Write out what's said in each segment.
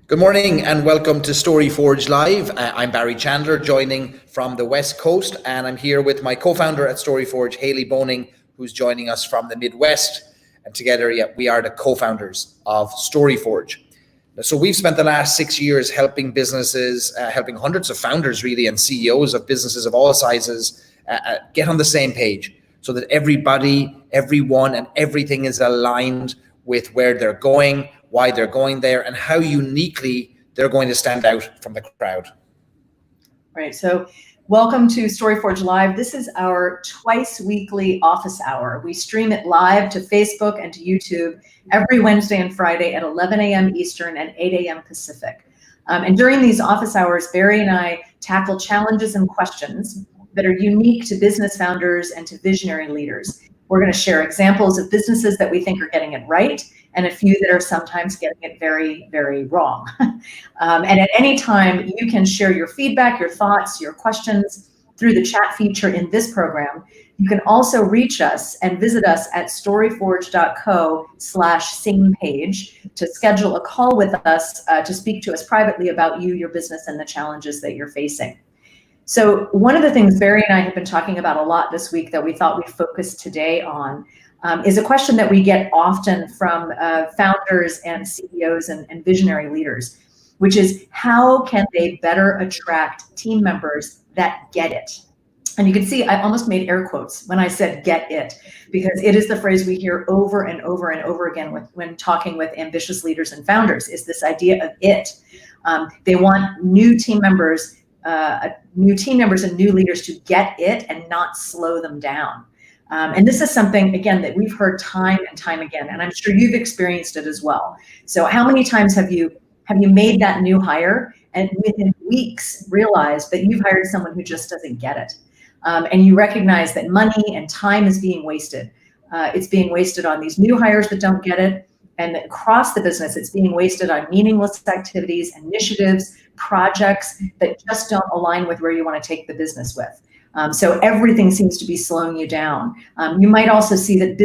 Good morning and welcome to Storyforge Live. I'm Barry Chandler, joining from the West Coast, and I'm here with my co-founder at Storyforge, Hayley Boning, who's joining us from the Midwest. And together, we are the co-founders of Storyforge. So we've spent the last 6 years helping businesses, helping hundreds of founders really and CEOs of businesses of all sizes get on the same page so that everybody, everyone, and everything is aligned with where they're going, why they're going there, and how uniquely they're going to stand out from the crowd. Right, so welcome to Storyforge Live. This is our twice weekly office hour. We stream it live to Facebook and to YouTube every Wednesday and Friday at 11 a.m. Eastern and 8 a.m. Pacific. And during these office hours, Barry and I tackle challenges and questions that are unique to business founders and to visionary leaders. We're going to share examples of businesses that we think are getting it right and a few that are sometimes getting it very, very wrong. And at any time, you can share your feedback, your thoughts, your questions through the chat feature in this program. You can also reach us and visit us at storyforge.co/samepage to schedule a call with us to speak to us privately about you, your business, and the challenges that you're facing. So one of the things Barry and I have been talking about a lot this week that we thought we'd focus today on is a question that we get often from founders and CEOs and visionary leaders, which is how can they better attract team members that get it? And you can see I almost made air quotes when I said get it, because it is the phrase we hear over and over and over again when talking with ambitious leaders and founders, is this idea of it. They want new team members and new leaders to get it and not slow them down. And this is something, again, that we've heard time and time again, and I'm sure you've experienced it as well. So how many times have you made that new hire and within weeks realized that you've hired someone who just doesn't get it? And you recognize that money and time is being wasted. It's being wasted on these new hires that don't get it. And across the business, it's being wasted on meaningless activities, initiatives, projects that just don't align with where you want to take the business with. So everything seems to be slowing you down. You might also see that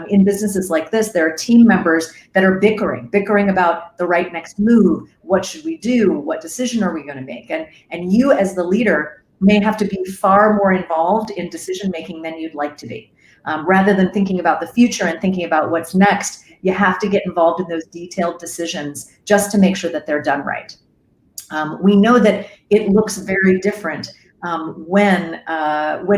in businesses like this, there are team members that are bickering about the right next move. What should we do? What decision are we going to make? And you as the leader may have to be far more involved in decision making than you'd like to be. Rather than thinking about the future and thinking about what's next, you have to get involved in those detailed decisions just to make sure that they're done right. We know that it looks very different when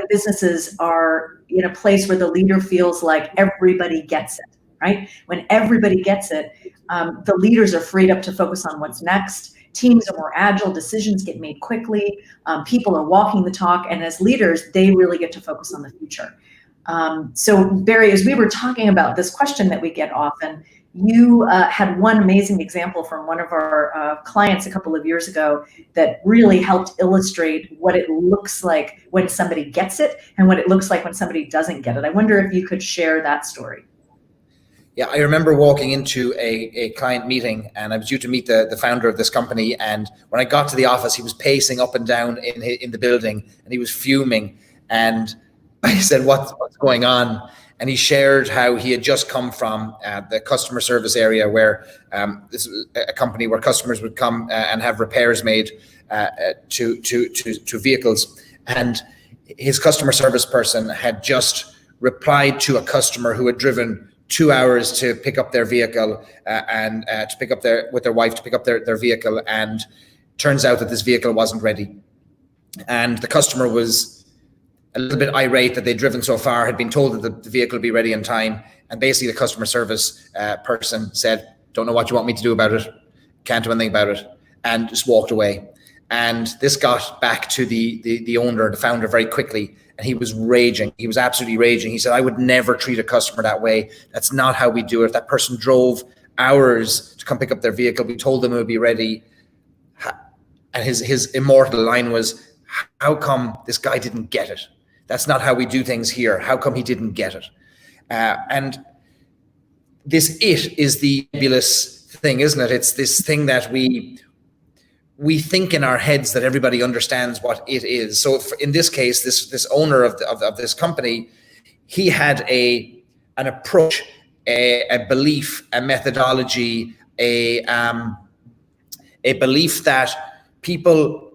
businesses are in a place where the leader feels like everybody gets it, right? When everybody gets it, the leaders are freed up to focus on what's next. Teams are more agile, decisions get made quickly, people are walking the talk, and as leaders, they really get to focus on the future. So Barry, as we were talking about this question that we get often, you had one amazing example from one of our clients a couple of years ago that really helped illustrate what it looks like when somebody gets it and what it looks like when somebody doesn't get it. I wonder if you could share that story. Yeah, I remember walking into a client meeting, and I was due to meet the founder of this company. And when I got to the office, he was pacing up and down in the building, and he was fuming. And I said, what's going on? And he shared how he had just come from the customer service area, where this was a company where customers would come and have repairs made to vehicles. And his customer service person had just replied to a customer who had driven 2 hours to pick up their vehicle and to pick up with their wife to pick up their vehicle. And turns out that this vehicle wasn't ready. And the customer was a little bit irate that they'd driven so far, had been told that the vehicle would be ready in time. And basically the customer service person said, don't know what you want me to do about it, can't do anything about it, and just walked away. And this got back to the owner, the founder, very quickly. And he was raging. He was absolutely raging. He said, I would never treat a customer that way. That's not how we do it. That person drove hours to come pick up their vehicle. We told them it would be ready. And his immortal line was, how come this guy didn't get it? That's not how we do things here. How come he didn't get it? And this it is the nebulous thing, isn't it? It's this thing that we think in our heads that everybody understands what it is. So in this case, this owner of this company, he had an approach, a belief, a methodology, a a belief that people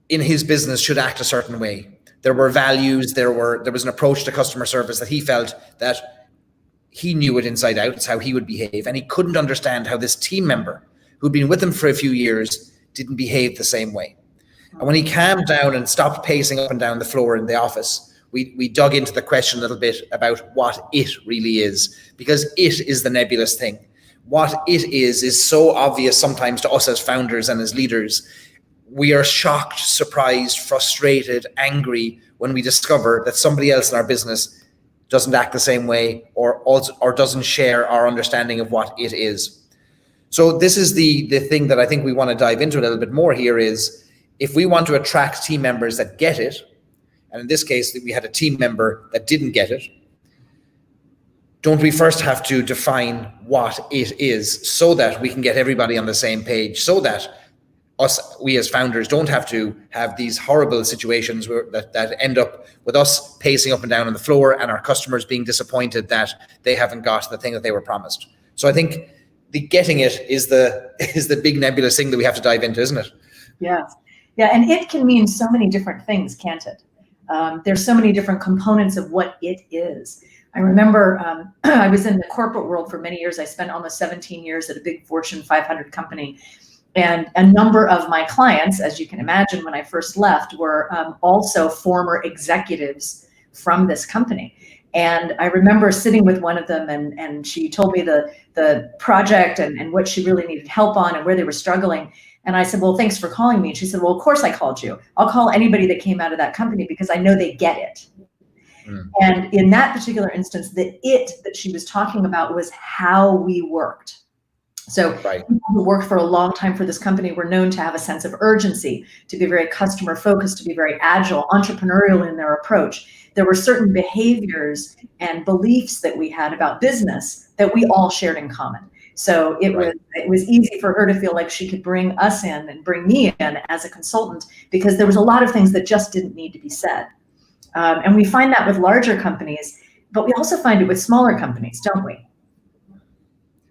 in his business should act a certain way. There were values, there was an approach to customer service that he felt that he knew it inside out. It's how he would behave. And he couldn't understand how this team member who'd been with him for a few years didn't behave the same way. And when he calmed down and stopped pacing up and down the floor in the office, we dug into the question a little bit about what it really is, because it is the nebulous thing. What it is so obvious sometimes to us as founders and as leaders. We are shocked, surprised, frustrated, angry when we discover that somebody else in our business doesn't act the same way or doesn't share our understanding of what it is. So this is the thing that I think we want to dive into a little bit more here is, if we want to attract team members that get it, and in this case, we had a team member that didn't get it, don't we first have to define what it is so that we can get everybody on the same page, so that we as founders don't have to have these horrible situations that end up with us pacing up and down on the floor and our customers being disappointed that they haven't got the thing that they were promised. So I think the getting it is the big nebulous thing that we have to dive into, isn't it? Yeah, and it can mean so many different things, can't it? There's so many different components of what it is. I remember I was in the corporate world for many years. I spent almost 17 years at a big Fortune 500 company. And a number of my clients, as you can imagine, when I first left, were also former executives from this company. And I remember sitting with one of them, and she told me the project and what she really needed help on and where they were struggling. And I said, well, thanks for calling me. And she said, well, of course I called you. I'll call anybody that came out of that company because I know they get it. And in that particular instance, the it that she was talking about was how we worked. So people who worked for a long time for this company were known to have a sense of urgency, to be very customer focused, to be very agile, entrepreneurial in their approach. There were certain behaviors and beliefs that we had about business that we all shared in common. So it was easy for her to feel like she could bring us in and bring me in as a consultant, because there was a lot of things that just didn't need to be said. And we find that with larger companies, but we also find it with smaller companies, don't we?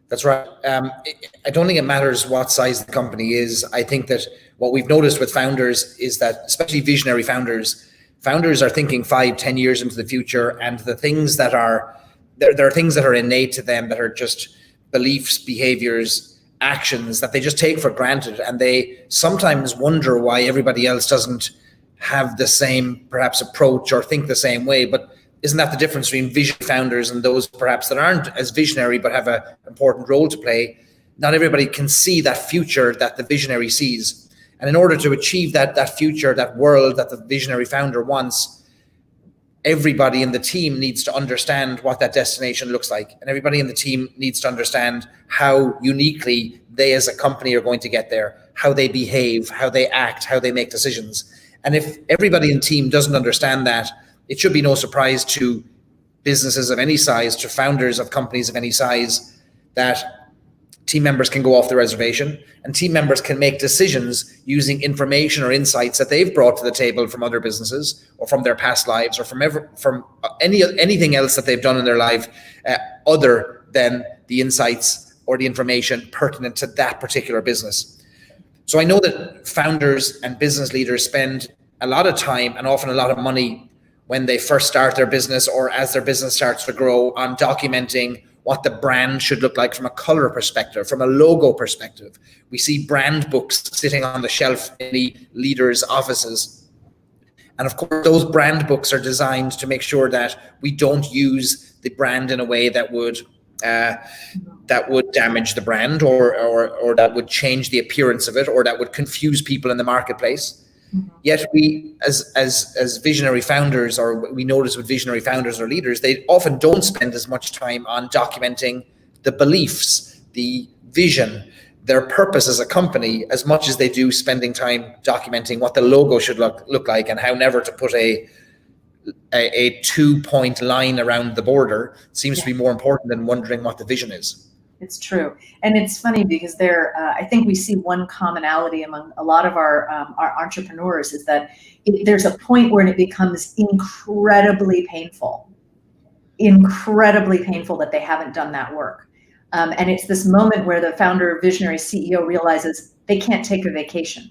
That's right. I don't think it matters what size the company is. I think that what we've noticed with founders is that, especially visionary founders are thinking 5-10 years into the future, and the things that there are things that are innate to them that are just beliefs, behaviors, actions that they just take for granted, and they sometimes wonder why everybody else doesn't have the same perhaps approach or think the same way. But isn't that the difference between visionary founders and those perhaps that aren't as visionary but have an important role to play? Not everybody can see that future that the visionary sees. And in order to achieve that future, that world that the visionary founder wants, everybody in the team needs to understand what that destination looks like. And everybody in the team needs to understand how uniquely they as a company are going to get there, how they behave, how they act, how they make decisions. And if everybody in the team doesn't understand that, it should be no surprise to businesses of any size, to founders of companies of any size, that team members can go off the reservation, and team members can make decisions using information or insights that they've brought to the table from other businesses or from their past lives or from anything else that they've done in their life other than the insights or the information pertinent to that particular business. So I know that founders and business leaders spend a lot of time and often a lot of money when they first start their business or as their business starts to grow on documenting what the brand should look like from a color perspective, from a logo perspective. We see brand books sitting on the shelf in the leaders' offices. And of course, those brand books are designed to make sure that we don't use the brand in a way that would damage the brand or that would change the appearance of it, or that would confuse people in the marketplace. Yet we, as visionary founders, or we notice with visionary founders or leaders, they often don't spend as much time on documenting the beliefs, the vision, their purpose as a company, as much as they do spending time documenting what the logo should look like and how never to put a 2-point line around the border seems to be more important than wondering what the vision is. It's true. And it's funny because I think we see one commonality among a lot of our entrepreneurs is that there's a point where it becomes incredibly painful that they haven't done that work. And it's this moment where the founder, visionary CEO realizes, they can't take a vacation.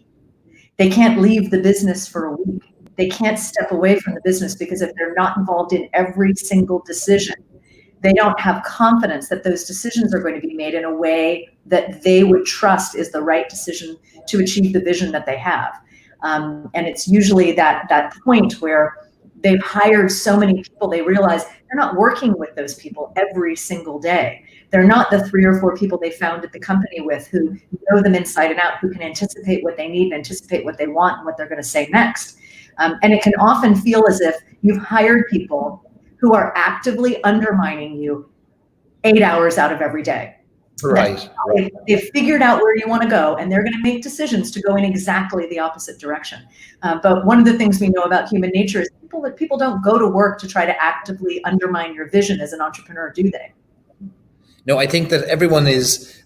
They can't leave the business for a week. They can't step away from the business, because if they're not involved in every single decision, they don't have confidence that those decisions are going to be made in a way that they would trust is the right decision to achieve the vision that they have. And it's usually that point where they've hired so many people, they realize they're not working with those people every single day. They're not the 3 or 4 people they founded the company with who know them inside and out, who can anticipate what they need and anticipate what they want and what they're going to say next. And it can often feel as if you've hired people who are actively undermining you 8 hours out of every day. Right. They've figured out where you want to go, and they're going to make decisions to go in exactly the opposite direction. But one of the things we know about human nature is people don't go to work to try to actively undermine your vision as an entrepreneur, do they? No, I think that everyone is,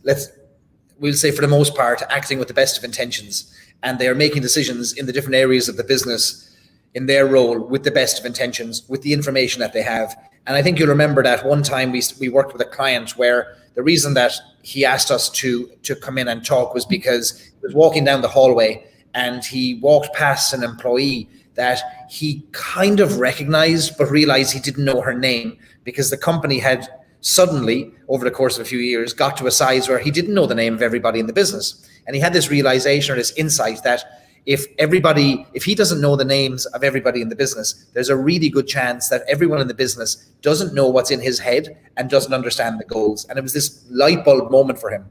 we'll say for the most part, acting with the best of intentions, and they are making decisions in the different areas of the business in their role with the best of intentions, with the information that they have. And I think you'll remember that one time we worked with a client where the reason that he asked us to come in and talk was because he was walking down the hallway and he walked past an employee that he kind of recognized but realized he didn't know her name, because the company had suddenly, over the course of a few years, got to a size where he didn't know the name of everybody in the business. And he had this realization or this insight that if he doesn't know the names of everybody in the business, there's a really good chance that everyone in the business doesn't know what's in his head and doesn't understand the goals. And it was this light bulb moment for him.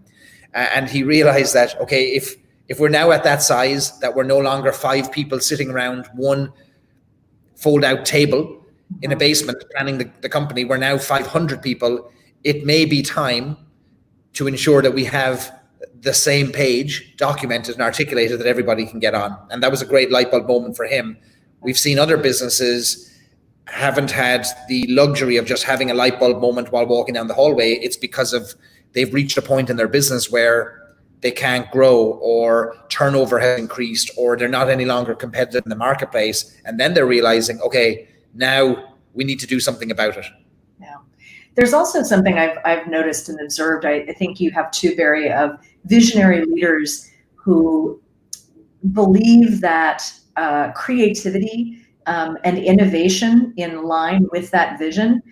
And he realized that, okay, if we're now at that size, that we're no longer 5 people sitting around one fold out table in a basement planning the company, we're now 500 people. It may be time to ensure that we have the same page documented and articulated that everybody can get on. And that was a great light bulb moment for him. We've seen other businesses haven't had the luxury of just having a light bulb moment while walking down the hallway. It's because they've reached a point in their business where they can't grow, or turnover has increased, or they're not any longer competitive in the marketplace. And then they're realizing, okay, now we need to do something about it. Yeah. There's also something I've noticed and observed. I think you have 2 very visionary leaders who believe that creativity and innovation in line with that vision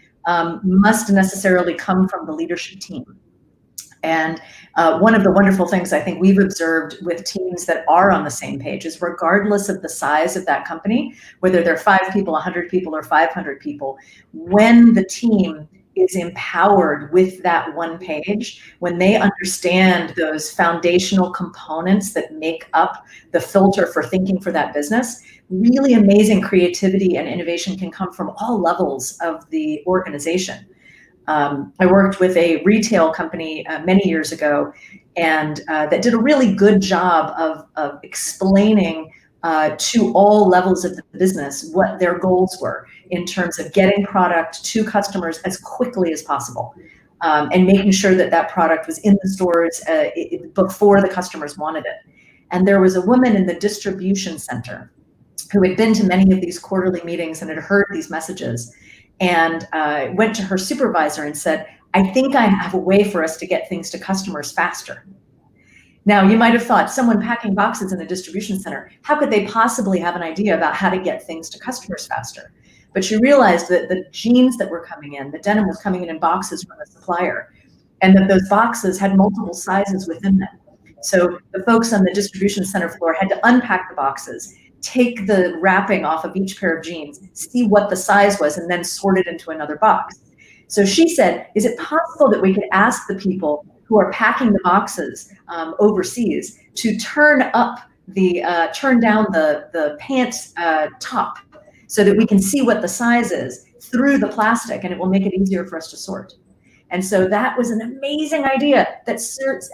must necessarily come from the leadership team. And one of the wonderful things I think we've observed with teams that are on the same page is, regardless of the size of that company, whether they're 5 people, 100 people, or 500 people, when the team is empowered with that one page, when they understand those foundational components that make up the filter for thinking for that business, really amazing creativity and innovation can come from all levels of the organization. I worked with a retail company many years ago, and that did a really good job of explaining to all levels of the business what their goals were in terms of getting product to customers as quickly as possible, and making sure that that product was in the stores before the customers wanted it. And there was a woman in the distribution center who had been to many of these quarterly meetings and had heard these messages, and went to her supervisor and said, "I think I have a way for us to get things to customers faster." Now, you might have thought, someone packing boxes in a distribution center, how could they possibly have an idea about how to get things to customers faster? But she realized that the jeans that were coming in, the denim was coming in boxes from the supplier, and that those boxes had multiple sizes within them. So the folks on the distribution center floor had to unpack the boxes, take the wrapping off of each pair of jeans, see what the size was, and then sort it into another box. So she said, is it possible that we could ask the people who are packing the boxes overseas to turn down the pants top so that we can see what the size is through the plastic, and it will make it easier for us to sort. And so that was an amazing idea that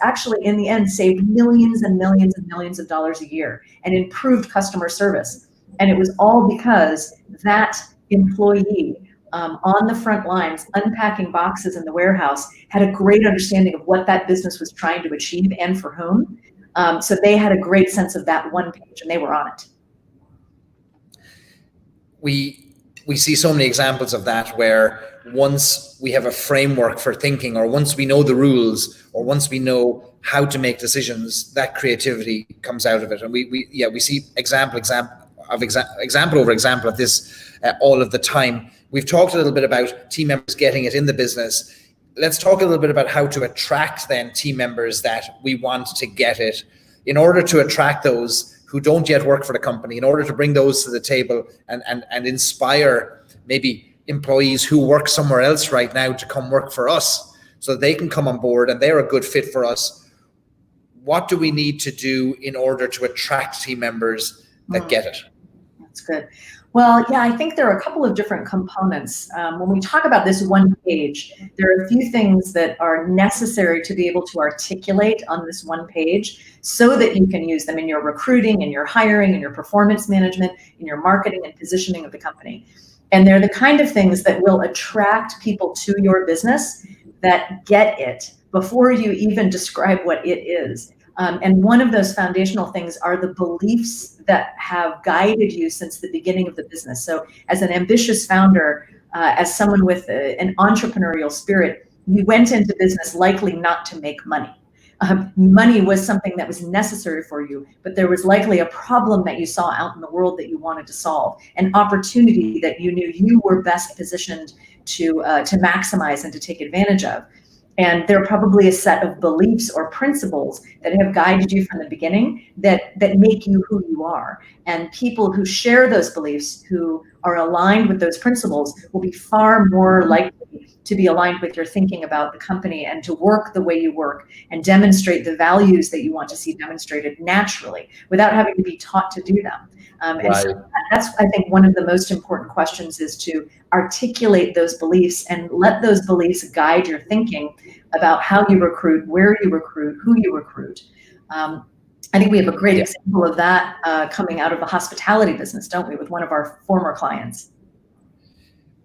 actually in the end saved millions and millions and millions of dollars a year and improved customer service. And it was all because that employee on the front lines, unpacking boxes in the warehouse, had a great understanding of what that business was trying to achieve and for whom. So they had a great sense of that one page, and they were on it. We see so many examples of that, where once we have a framework for thinking, or once we know the rules, or once we know how to make decisions, that creativity comes out of it. And we see example over example of this all of the time. We've talked a little bit about team members getting it in the business. Let's talk a little bit about how to attract then team members that we want to get it. In order to attract those who don't yet work for the company, in order to bring those to the table and inspire maybe employees who work somewhere else right now to come work for us so they can come on board and they're a good fit for us. What do we need to do in order to attract team members that get it? That's good. Well, yeah, I think there are a couple of different components. When we talk about this one page, there are a few things that are necessary to be able to articulate on this one page so that you can use them in your recruiting, in your hiring, in your performance management, in your marketing and positioning of the company. And they're the kind of things that will attract people to your business that get it before you even describe what it is. And one of those foundational things are the beliefs that have guided you since the beginning of the business. So as an ambitious founder, as someone with an entrepreneurial spirit, you went into business likely not to make money. Money was something that was necessary for you, but there was likely a problem that you saw out in the world that you wanted to solve, an opportunity that you knew you were best positioned to maximize and to take advantage of. And there are probably a set of beliefs or principles that have guided you from the beginning that make you who you are. And people who share those beliefs, who are aligned with those principles, will be far more likely to be aligned with your thinking about the company and to work the way you work and demonstrate the values that you want to see demonstrated naturally without having to be taught to do them. And so that's, I think, one of the most important questions, is to articulate those beliefs and let those beliefs guide your thinking about how you recruit, where you recruit, who you recruit. I think we have a great example of that coming out of the hospitality business, don't we, with one of our former clients?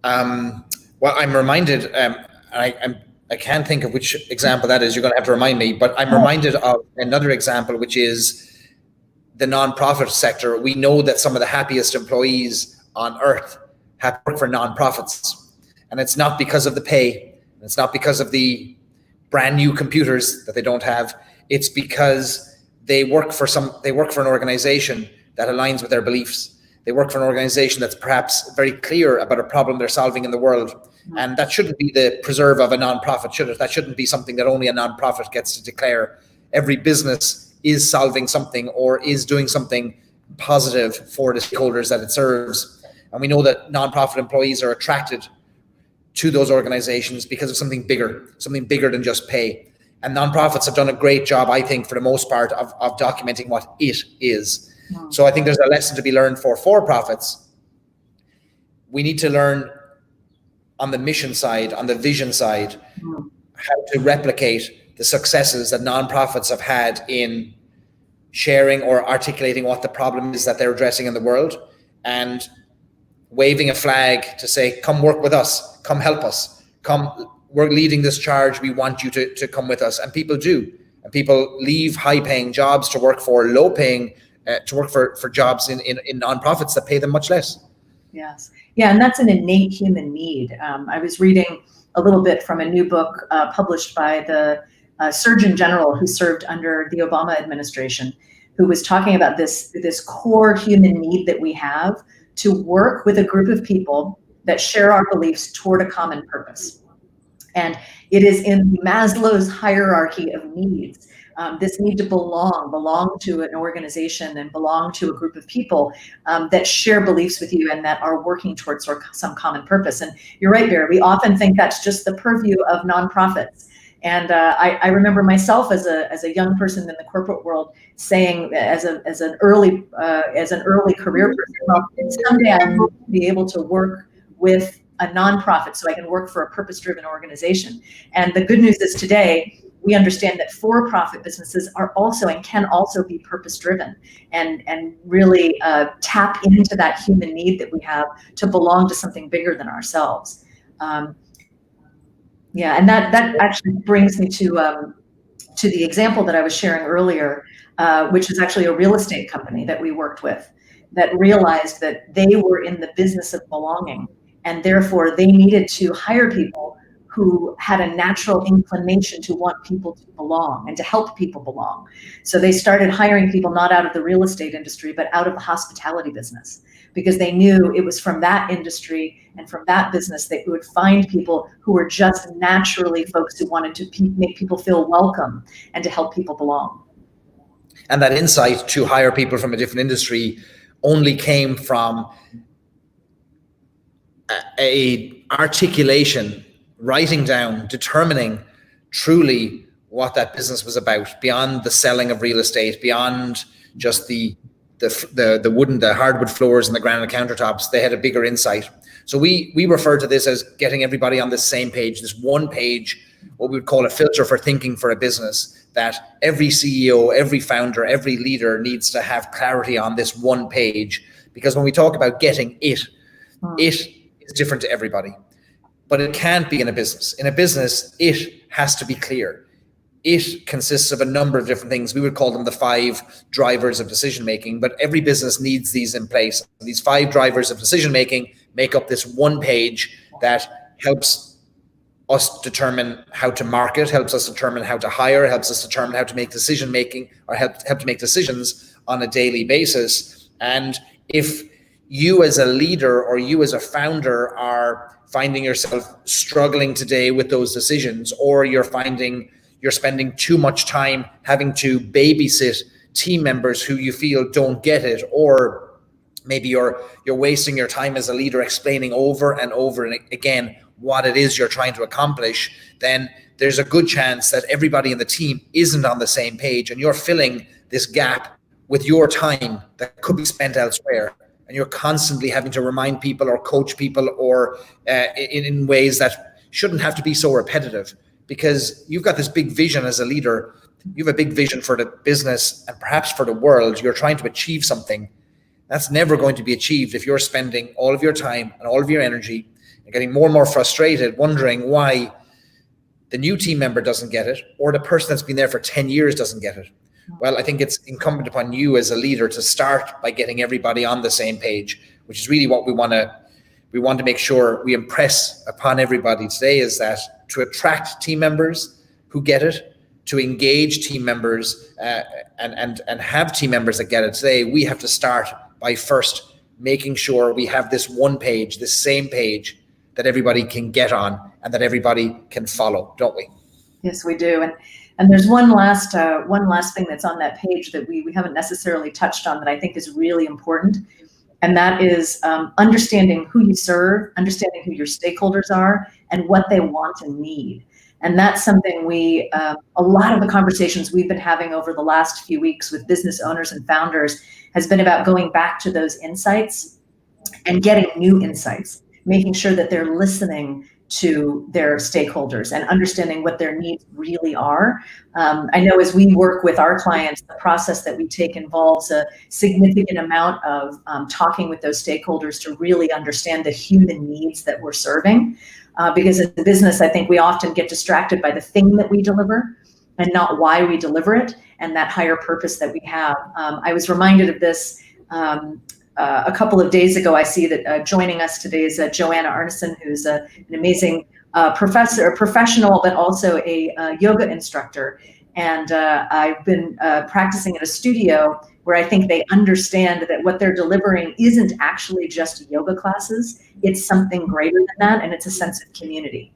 Well, I'm reminded, I can't think of which example that is. You're going to have to remind me, but I'm reminded of another example, which is the nonprofit sector. We know that some of the happiest employees on earth have worked for nonprofits, and it's not because of the pay. It's not because of the brand new computers that they don't have. It's because they work for an organization that aligns with their beliefs. They work for an organization that's perhaps very clear about a problem they're solving in the world. And that shouldn't be the preserve of a nonprofit, should it? That shouldn't be something that only a nonprofit gets to declare. Every business is solving something or is doing something positive for the stakeholders that it serves. And we know that nonprofit employees are attracted to those organizations because of something bigger than just pay. And nonprofits have done a great job, I think, for the most part, of documenting what it is. So I think there's a lesson to be learned for for-profits. We need to learn on the mission side, on the vision side, how to replicate the successes that nonprofits have had in sharing or articulating what the problem is that they're addressing in the world, and waving a flag to say, come work with us, come help us, come, we're leading this charge, we want you to come with us. And people do. And people leave high-paying jobs to work for low-paying, to work for jobs in nonprofits that pay them much less. Yes. Yeah, and that's an innate human need. I was reading a little bit from a new book published by the Surgeon General who served under the Obama administration, who was talking about this core human need that we have to work with a group of people that share our beliefs toward a common purpose. And it is in Maslow's hierarchy of needs. This need to belong to an organization and belong to a group of people that share beliefs with you and that are working towards some common purpose. And you're right, Barry, we often think that's just the purview of nonprofits. And I remember myself as a young person in the corporate world saying, as an early career person, well, someday I will be able to work with a nonprofit so I can work for a purpose-driven organization. And the good news is today, we understand that for-profit businesses are also and can also be purpose-driven and really tap into that human need that we have to belong to something bigger than ourselves. Yeah, and that actually brings me to the example that I was sharing earlier, which is actually a real estate company that we worked with that realized that they were in the business of belonging. And therefore, they needed to hire people who had a natural inclination to want people to belong and to help people belong. So they started hiring people not out of the real estate industry, but out of the hospitality business, because they knew it was from that industry and from that business that you would find people who were just naturally folks who wanted to make people feel welcome and to help people belong. And that insight to hire people from a different industry only came from a articulation, writing down, determining truly what that business was about, beyond the selling of real estate, beyond just the hardwood floors and the granite countertops. They had a bigger insight. So we refer to this as getting everybody on the same page, this one page, what we would call a filter for thinking for a business, that every CEO, every founder, every leader needs to have clarity on this one page. Because when we talk about getting it is different to everybody. But it can't be in a business. In a business, it has to be clear. It consists of a number of different things. We would call them the 5 drivers of decision making, but every business needs these in place. These 5 drivers of decision making make up this one page that helps us determine how to market, helps us determine how to hire, helps us determine how to make decision making, or help to make decisions on a daily basis. And if you as a leader or you as a founder are finding yourself struggling today with those decisions, or you're finding you're spending too much time having to babysit team members who you feel don't get it, or maybe you're wasting your time as a leader explaining over and over and again what it is you're trying to accomplish, then there's a good chance that everybody in the team isn't on the same page, and you're filling this gap with your time that could be spent elsewhere. And you're constantly having to remind people or coach people or in ways that shouldn't have to be so repetitive, because you've got this big vision as a leader. You have a big vision for the business and perhaps for the world. You're trying to achieve something. That's never going to be achieved if you're spending all of your time and all of your energy and getting more and more frustrated, wondering why the new team member doesn't get it, or the person that's been there for 10 years doesn't get it. Well, I think it's incumbent upon you as a leader to start by getting everybody on the same page, which is really what we want to make sure we impress upon everybody today, is that to attract team members who get it, to engage team members and have team members that get it today, we have to start by first making sure we have this one page, this same page that everybody can get on and that everybody can follow, don't we? Yes, we do. And there's one last thing that's on that page that we haven't necessarily touched on that I think is really important. And that is understanding who you serve, understanding who your stakeholders are, and what they want and need. And that's something a lot of the conversations we've been having over the last few weeks with business owners and founders has been about going back to those insights and getting new insights, making sure that they're listening to their stakeholders and understanding what their needs really are. I know as we work with our clients, the process that we take involves a significant amount of talking with those stakeholders to really understand the human needs that we're serving. Because in business, I think we often get distracted by the thing that we deliver and not why we deliver it and that higher purpose that we have. I was reminded of this a couple of days ago. I see that joining us today is Joanna Arneson, who's an amazing professional, but also a yoga instructor. And I've been practicing at a studio where I think they understand that what they're delivering isn't actually just yoga classes. It's something greater than that, and it's a sense of community.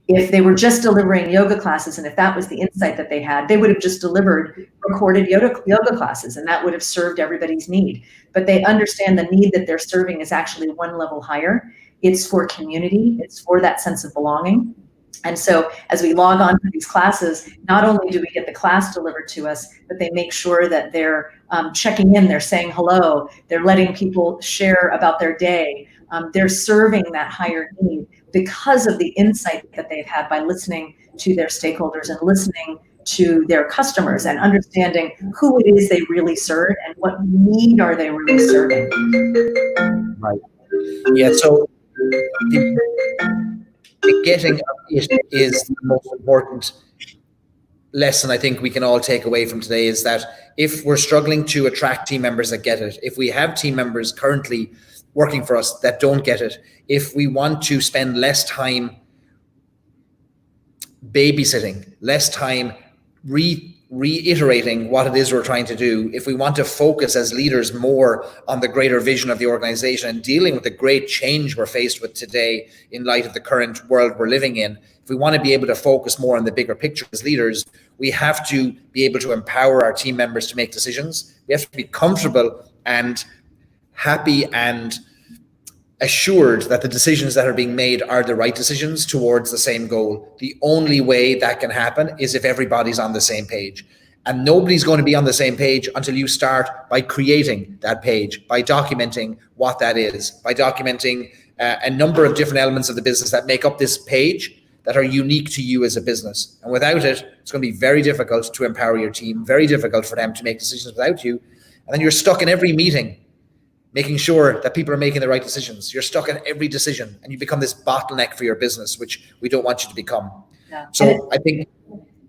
If they were just delivering yoga classes, and if that was the insight that they had, they would have just delivered recorded yoga classes, and that would have served everybody's need. But they understand the need that they're serving is actually one level higher. It's for community. It's for that sense of belonging. And so as we log on to these classes, not only do we get the class delivered to us, but they make sure that they're checking in, they're saying hello, they're letting people share about their day. They're serving that higher need because of the insight that they've had by listening to their stakeholders and listening to their customers and understanding who it is they really serve and what need are they really serving. Right. Yeah, so the getting of it is the most important lesson I think we can all take away from today, is that if we're struggling to attract team members that get it, if we have team members currently working for us that don't get it, if we want to spend less time babysitting, less time reiterating what it is we're trying to do, if we want to focus as leaders more on the greater vision of the organization and dealing with the great change we're faced with today in light of the current world we're living in, if we want to be able to focus more on the bigger picture as leaders, we have to be able to empower our team members to make decisions. We have to be comfortable and happy and assured that the decisions that are being made are the right decisions towards the same goal. The only way that can happen is if everybody's on the same page. And nobody's going to be on the same page until you start by creating that page, by documenting what that is, by documenting a number of different elements of the business that make up this page that are unique to you as a business. And without it, it's going to be very difficult to empower your team, very difficult for them to make decisions without you. And then you're stuck in every meeting making sure that people are making the right decisions. You're stuck in every decision and you become this bottleneck for your business, which we don't want you to become. Yeah. So I think,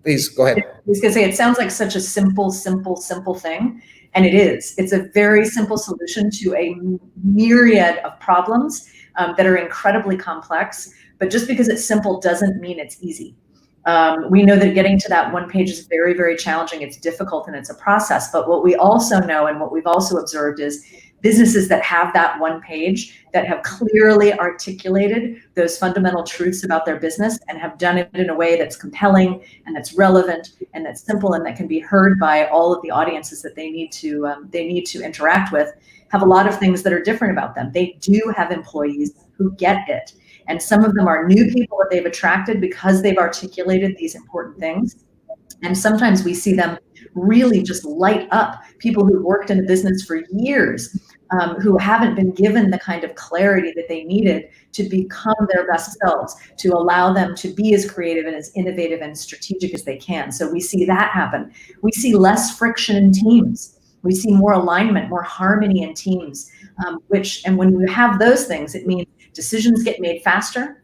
please go ahead. I was going to say, it sounds like such a simple thing. And it is. It's a very simple solution to a myriad of problems that are incredibly complex. But just because it's simple doesn't mean it's easy. We know that getting to that one page is very, very challenging. It's difficult and it's a process. But what we also know and what we've also observed is businesses that have that one page, that have clearly articulated those fundamental truths about their business and have done it in a way that's compelling and that's relevant and that's simple and that can be heard by all of the audiences that they need to interact with, have a lot of things that are different about them. They do have employees who get it. And some of them are new people that they've attracted because they've articulated these important things. And sometimes we see them really just light up people who've worked in a business for years, who haven't been given the kind of clarity that they needed to become their best selves, to allow them to be as creative and as innovative and strategic as they can. So we see that happen. We see less friction in teams. We see more alignment, more harmony in teams, and when you have those things, it means decisions get made faster.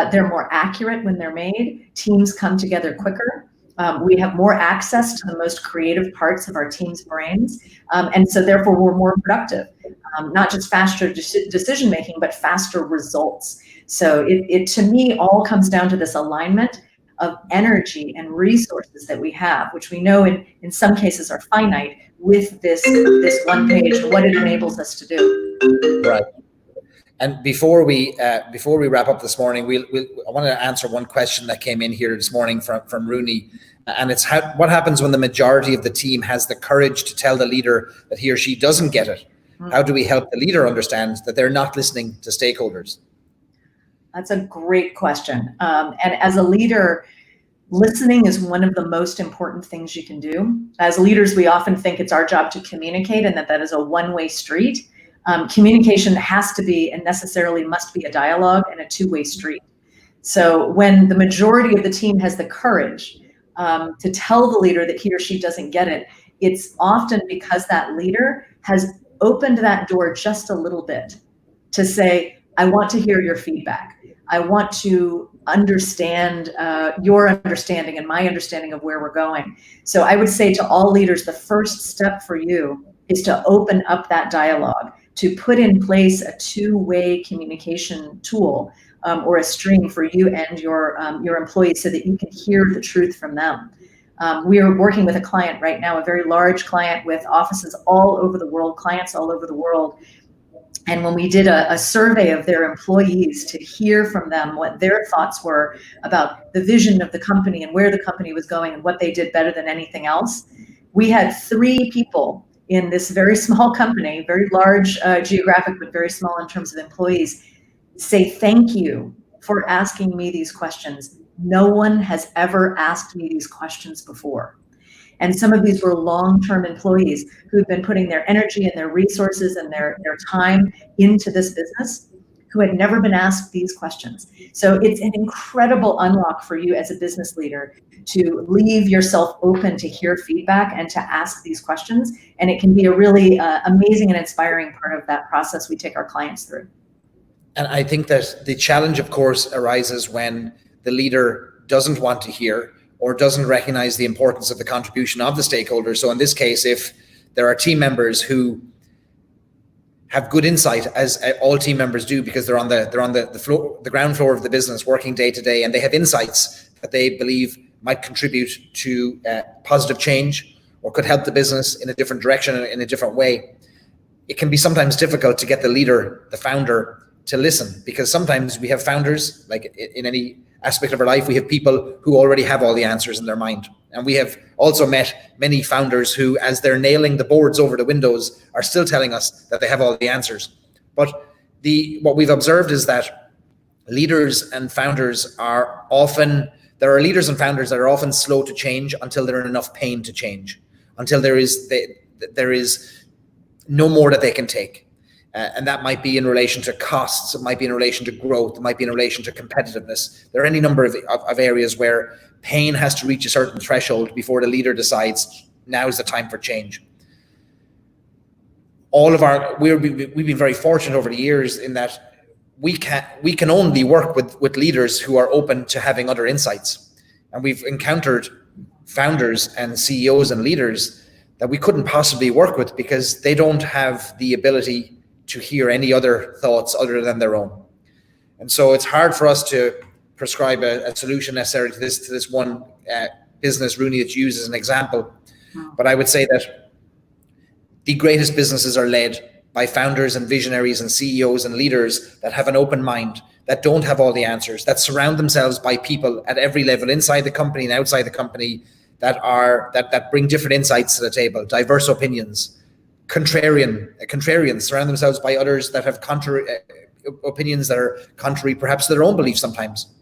They're more accurate when they're made. Teams come together quicker. We have more access to the most creative parts of our team's brains. And so therefore we're more productive, not just faster decision making, but faster results. So it to me all comes down to this alignment of energy and resources that we have, which we know in some cases are finite, with this one page and what it enables us to do. Right. And before we wrap up this morning, I want to answer one question that came in here this morning from Rooney, and it's what happens when the majority of the team has the courage to tell the leader that he or she doesn't get it? How do we help the leader understand that they're not listening to stakeholders? That's a great question. And as a leader, listening is one of the most important things you can do. As leaders, we often think it's our job to communicate and that is a one-way street. Communication has to be and necessarily must be a dialogue and a two-way street. So when the majority of the team has the courage to tell the leader that he or she doesn't get it, it's often because that leader has opened that door just a little bit to say, I want to hear your feedback. I want to understand your understanding and my understanding of where we're going. So I would say to all leaders, the first step for you is to open up that dialogue, to put in place a two-way communication tool or a stream for you and your employees so that you can hear the truth from them. We are working with a client right now, a very large client with offices all over the world, clients all over the world. And when we did a survey of their employees to hear from them what their thoughts were about the vision of the company and where the company was going and what they did better than anything else, we had 3 people in this very small company, very large geographic, but very small in terms of employees, say, thank you for asking me these questions. No one has ever asked me these questions before. And some of these were long-term employees who've been putting their energy and their resources and their time into this business, who had never been asked these questions. So it's an incredible unlock for you as a business leader to leave yourself open to hear feedback and to ask these questions. And it can be a really amazing and inspiring part of that process we take our clients through. And I think that the challenge, of course, arises when the leader doesn't want to hear or doesn't recognize the importance of the contribution of the stakeholders. So in this case, if there are team members who have good insight, as all team members do, because they're on the floor, the ground floor of the business, working day to day, and they have insights that they believe might contribute to positive change or could help the business in a different direction, in a different way. It can be sometimes difficult to get the leader, the founder, to listen, because sometimes we have founders, like in any aspect of our life, we have people who already have all the answers in their mind. And we have also met many founders who, as they're nailing the boards over the windows, are still telling us that they have all the answers. But what we've observed is that leaders and founders are often, there are leaders and founders that are often slow to change until they're in enough pain to change, until there is no more that they can take. And that might be in relation to costs, it might be in relation to growth, it might be in relation to competitiveness. There are any number of areas where pain has to reach a certain threshold before the leader decides now is the time for change. We've been very fortunate over the years in that we can only work with leaders who are open to having other insights. And we've encountered founders and CEOs and leaders that we couldn't possibly work with because they don't have the ability to hear any other thoughts other than their own. And so it's hard for us to prescribe a solution necessarily to this one business, Rooney, that you use as an example. But I would say that the greatest businesses are led by founders and visionaries and CEOs and leaders that have an open mind, that don't have all the answers, that surround themselves by people at every level, inside the company and outside the company, that bring different insights to the table, diverse opinions. Contrarians surround themselves by others that have contrary opinions that are contrary perhaps to their own beliefs sometimes.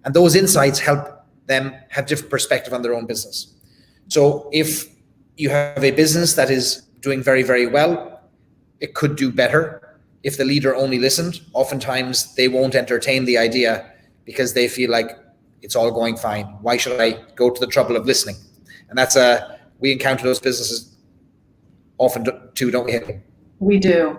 And those insights help them have different perspective on their own business. So if you have a business that is doing very, very well, it could do better. If the leader only listened, oftentimes they won't entertain the idea because they feel like it's all going fine. Why should I go to the trouble of listening? And we encounter those businesses often too, don't we? We do.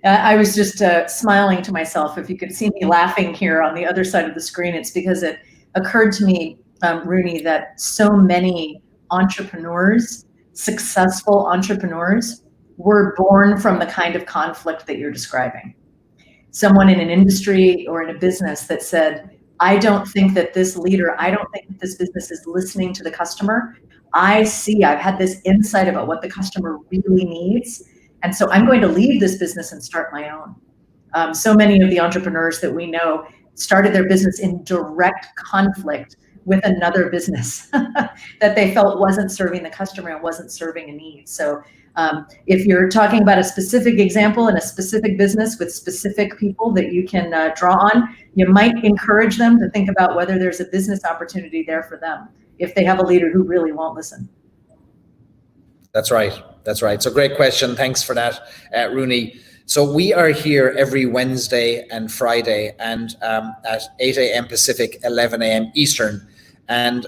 I was just smiling to myself. If you could see me laughing here on the other side of the screen, it's because it occurred to me, Rooney, that so many entrepreneurs, successful entrepreneurs, were born from the kind of conflict that you're describing. Someone in an industry or in a business that said, I don't think that this business is listening to the customer. I've had this insight about what the customer really needs. And so I'm going to leave this business and start my own. So many of the entrepreneurs that we know started their business in direct conflict with another business that they felt wasn't serving the customer and wasn't serving a need. So if you're talking about a specific example in a specific business with specific people that you can draw on, you might encourage them to think about whether there's a business opportunity there for them if they have a leader who really won't listen. That's right. So great question. Thanks for that, Rooney. So we are here every Wednesday and Friday and at 8 a.m. Pacific, 11 a.m. Eastern. And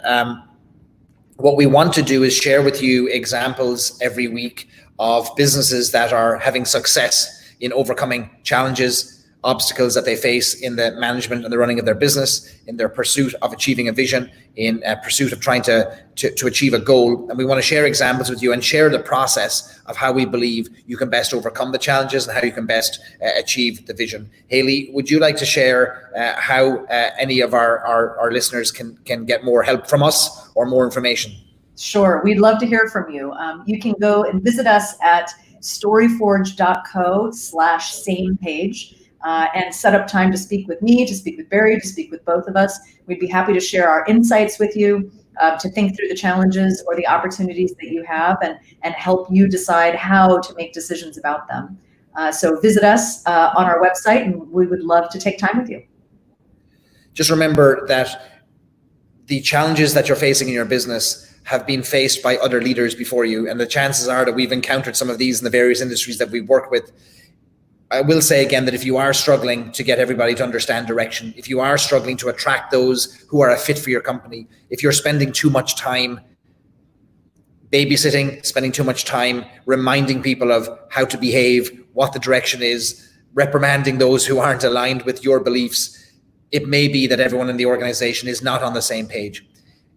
what we want to do is share with you examples every week of businesses that are having success in overcoming challenges, obstacles that they face in the management and the running of their business, in their pursuit of achieving a vision, in pursuit of trying to achieve a goal. And we want to share examples with you and share the process of how we believe you can best overcome the challenges and how you can best achieve the vision. Haley, would you like to share how any of our listeners can get more help from us or more information? Sure, we'd love to hear from you. You can go and visit us at storyforge.co/same page. And set up time to speak with me, to speak with Barry, to speak with both of us. We'd be happy to share our insights with you, to think through the challenges or the opportunities that you have and help you decide how to make decisions about them. So visit us on our website and we would love to take time with you. Just remember that the challenges that you're facing in your business have been faced by other leaders before you. And the chances are that we've encountered some of these in the various industries that we've worked with. I will say again that if you are struggling to get everybody to understand direction, if you are struggling to attract those who are a fit for your company, if you're spending too much time babysitting, spending too much time reminding people of how to behave, what the direction is, reprimanding those who aren't aligned with your beliefs, it may be that everyone in the organization is not on the same page.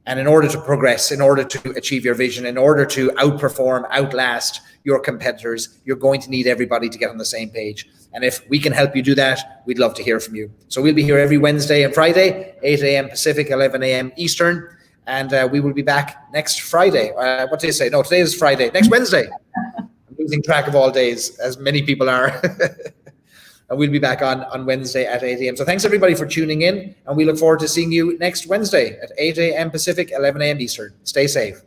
And in order to progress, in order to achieve your vision, in order to outperform, outlast your competitors, you're going to need everybody to get on the same page. And if we can help you do that, we'd love to hear from you. So we'll be here every Wednesday and Friday, 8 a.m. Pacific, 11 a.m. Eastern. And we will be back next Friday. What did I say? No, today is Friday. Next Wednesday. I'm losing track of all days, as many people are. And we'll be back on Wednesday at 8 a.m. So thanks everybody for tuning in, and we look forward to seeing you next Wednesday at 8 a.m. Pacific, 11 a.m. Eastern. Stay safe.